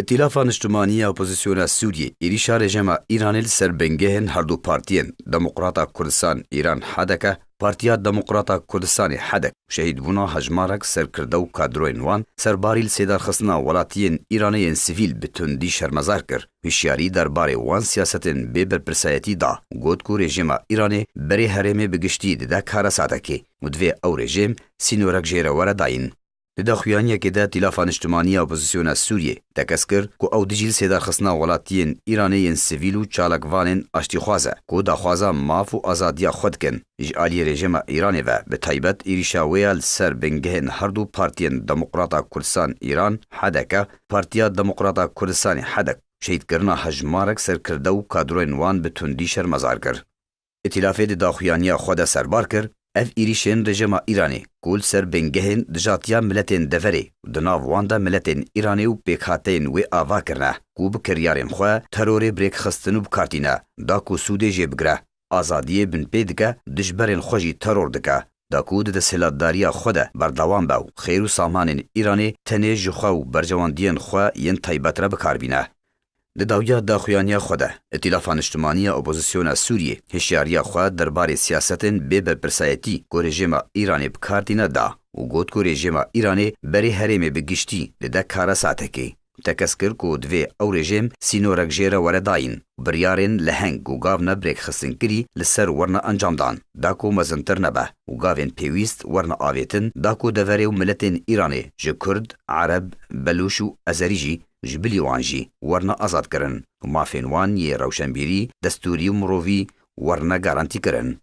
ائتلافا نیشتمانی اپوزیسیون سوریه ایریشا رژیم ایرانی سر بنگهن هر دو پارتیان دموکراتا کردستان ایران حدکه پارتیا دموکراتا کردستان حدک شهید بونا هجمارک سرکرده و کادروین وان سرباریل سیدار خستنا ولاتین ایرانی سیویل بتندی شرمزار کر هشیاری درباره وان سیاستن به برپرسایتی دا گوت کو رژیم ایرانی بری هرمه بگشتی ده کار ساده و دوی او رژیم سینورک جیره ورداین لدا خویانیه که ده ائتلافا نیشتمانی اپوزیسیون سوریه تکس کر که او دیجیل سیدار خستنا ولاتین ایرانی سیویل و چالکوانین اشتی خوازه که دا خوازه ماف و آزادیا خود کن اجعالی رژیم ایرانی و به طیبت ایریشا ویال سر بنگهن هر دو پارتین دموکراتا کردستان ایران حدکه پارتیا دموکراتا کردستان حدک شهید کرنا هجمارک سرکرده و کادروین وان به تندی شرمزار کر ائتلافه ده خویانیه خود سربار کر اف ایریشن رژیم ایرانی کول سر بنگهن دجاتیا ملتین دفری و دناو واندا ملتین ایرانی و پیکاتین و آوا کرنه کو بکریارین خواه تروری بریک خستنو بکارتینه دا کو سوده جی بگره آزادی بن پیدکه دجبرین خوشی ترور دکه دا کو ده سلادداریا خوده بردوان باو خیر و سامان ایرانی تنه جخوا و برجواندین خواه ین طیبت را بکاربینه لداویا دا خویانیا خوده ائتلافا نیشتمانی اپوزیسیون سوریه هشیاریا خود درباره سیاستن به برپرسایتی که رژیم ایرانی بکارتینه دا و گوت که رژیم ایرانی بری هرمه بگشتی لده کار ساته که تکس کر که دوی او رژیم سینورک جیره ورداین بریارین لهنگ و گاو نبریک خستن کری لسر ورن انجام دان دا که مزنتر نبه و گاوین پیویست ورن آویتن دا که دوری و ملتین ایرانی جه کرد، عرب، بلوش و ازریجی جبلی وانجی ورنه آزاد کرن و مافین وان یه روشنبیری دستوری و مرووی ورنه گارانتی کرن.